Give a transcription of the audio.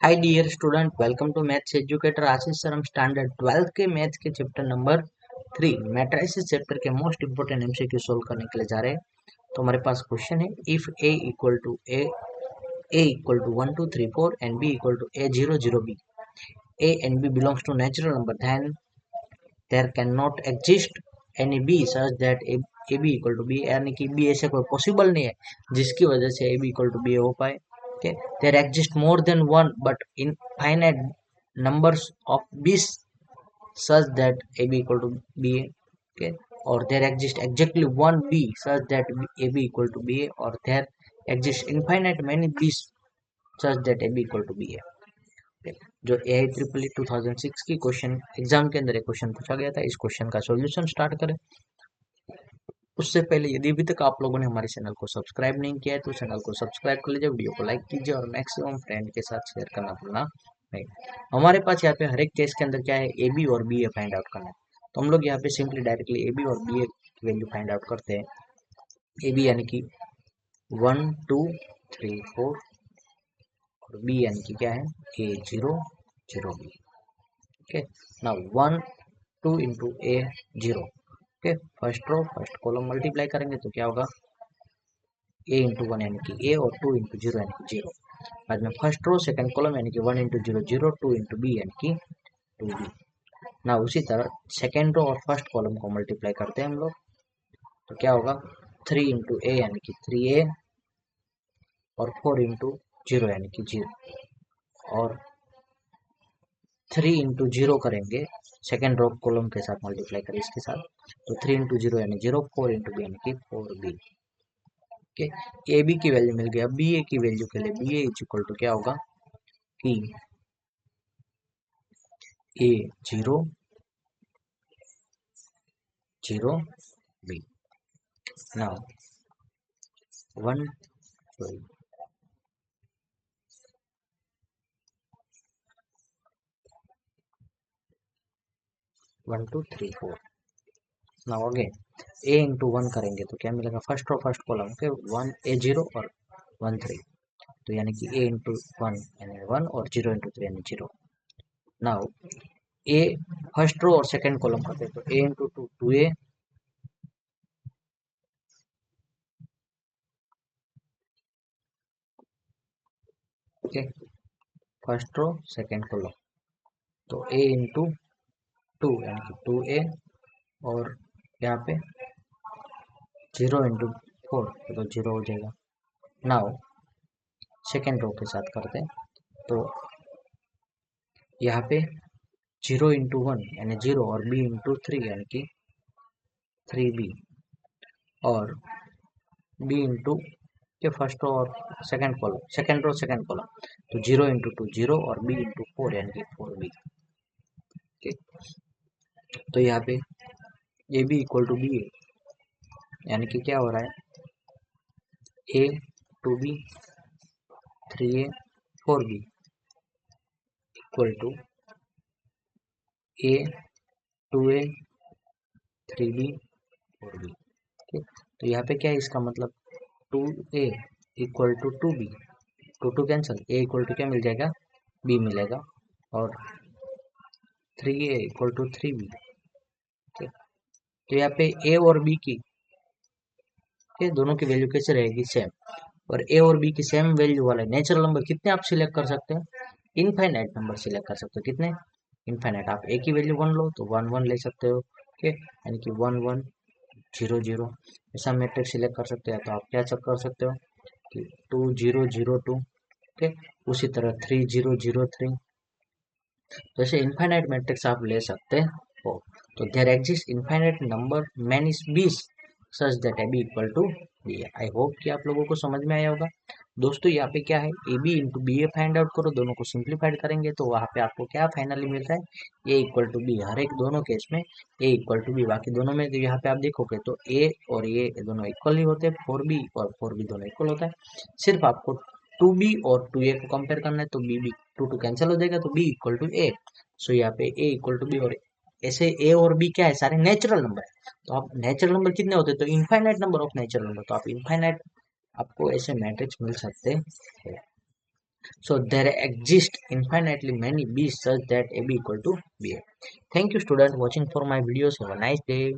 Hi dear student, welcome to maths educator Ashish sir. हम standard 12th के maths के chapter number 3 matrices chapter के most important MCQ solve करने के लिए जा रहे हैं। तो हमारे पास क्वेश्चन है, if a equal to 1 2 3 4 and b equal to a 0 0 b, a and b belongs to natural number, then there cannot exist any b such that a b equal to b, यानी कि b ऐसे कोई possible नहीं है जिसकी वजह से a b equal to b हो पाए। Okay, there exist more than one but infinite numbers of b's such that ab equal to ba. Okay, or there exist exactly one b such that ab equal to ba, or there exist infinite many b's such that ab equal to ba. Okay, जो AIEEE 2006 की question exam के अंदर एक question पूछा गया था, इस question का सॉल्यूशन स्टार्ट करें। उससे पहले यदि अभी तक आप लोगों ने हमारे चैनल को सब्सक्राइब नहीं किया है तो चैनल को सब्सक्राइब कर लीजिए, वीडियो को लाइक कीजिए और मैक्सिमम फ्रेंड के साथ शेयर करना भूलना नहीं। हमारे पास यहाँ पे हर एक केस के अंदर क्या है, ए बी और बी ए फाइंड आउट करना है। तो हम लोग यहाँ पे सिंपली डायरेक्टली ए बी और बी ए की वैल्यू फाइंड आउट करते हैं। ए बी यानी कि 1 2 3 4 और बी यानी कि क्या है, A 0 0 B. Okay, now 1 2 into A 0। Okay, first row first column multiply करेंगे तो क्या होगा, ए इंटू वन यानी कि ए और टू इंटू जीरो यानी कि जीरो। बाद में फर्स्ट रो सेकंड कॉलम यानी कि one into zero zero, two into B यानी कि टू बी। ना उसी तरह सेकंड रो और फर्स्ट कॉलम को मल्टीप्लाई करते हैं हम लोग, तो क्या होगा, थ्री इंटू ए यानी कि थ्री ए और फोर इंटू जीरो यानी कि जीरो, और थ्री इंटू जीरो करेंगे सेकेंड रो कॉलम के साथ मल्टीप्लाई करें इसके साथ, तो थ्री इंटू जीरो यानी जीरो, फोर इंटू बी यानी कि four B. Okay, A B की वैल्यू मिल गया। बी ए की वैल्यू के लिए B A is equal to क्या होगा कि A 0 0 b। now 1 sorry 1 2 3 4। now again a into one करेंगे तो क्या मिलेगा, फर्स्ट रो फर्स्ट कॉलम के वन ए 0 और 1 3, तो यानी कि a इंटू वन यानी वन और 0 इंटू थ्री यानी 0। नाउ a फर्स्ट रो और सेकंड कॉलम करते हैं तो a into two two A, okay, first row second column, तो a इंटू टू यानी कि टू ए, और यहाँ पे जीरो इंटू फोर तो जीरो हो जाएगा। नाउ सेकेंड रो के साथ करते हैं तो यहाँ पे जीरो इंटू वन यानी जीरो और बी इंटू थ्री यानी कि थ्री बी, और बी इंटू के फर्स्ट रो और second column second row second column, तो जीरो इंटू टू जीरो और बी इंटू फोर यानी कि फोर बी। तो यहाँ पे A B equal to B यानी कि क्या हो रहा है, A two B three A four B equal to A two A three B four B. ठीक, तो यहाँ पे क्या है, इसका मतलब two A equal to two B, two two cancel, A equal to क्या मिल जाएगा, बी मिलेगा, और three A equal to three B. ठीक, तो यहाँ पे ए और बी की दोनों की वैल्यू कैसे रहेगी, सेम, और ए और बी की सेम वैल्यू वाले नेचुरल नंबर कितने आप सिलेक्ट कर सकते हैं, इनफाइनाइट नंबर सिलेक्ट कर सकते हो। कितने, इनफाइनाइट। आप ए की वैल्यू वन लो तो वन वन ले सकते हो, ओके, यानी कि वन वन जीरो जीरो। ऐसा मैट्रिक्स सिलेक्ट कर सकते हैं तो आप क्या चेक कर सकते हो कि two zero zero two, okay, उसी तरह थ्री जीरो जीरो थ्री, तो ऐसे इनफाइनाइट मैट्रिक्स आप ले सकते हो। तो there exist infinite number many B's such that A B equal to B. I hope कि आप लोगों को समझ में आया होगा। दोस्तों यहाँ पे क्या है, A B into B A find out करो, दोनों को सिंप्लीफाइड करेंगे तो वहाँ पे आपको क्या फाइनली मिल रहा है, ए इक्वल टू बी। हर एक दोनों केस में ए इक्वल टू बी, बाकी दोनों में तो यहाँ पे आप देखोगे तो ए और ए दोनों इक्वल ही होते हैं, फोर बी और फोर बी दोनों इक्वल होता है। सिर्फ आपको टू बी और टू ए को कंपेयर करना है, तो B B two two cancel हो जाएगा, तो B equal to A. So यहाँ पे ए इक्वल टू बी, और ऐसे ए और बी क्या है, सारे नेचुरल नंबर है। तो आप नेचुरल नंबर कितने होते हैं, तो infinite number of natural number, तो आप इनफाइनाइट आपको ऐसे मैट्रिक्स मिल सकते हैं। So there exist infinitely many B's such that AB equal to BA. Thank you student watching for my videos. Have a nice day.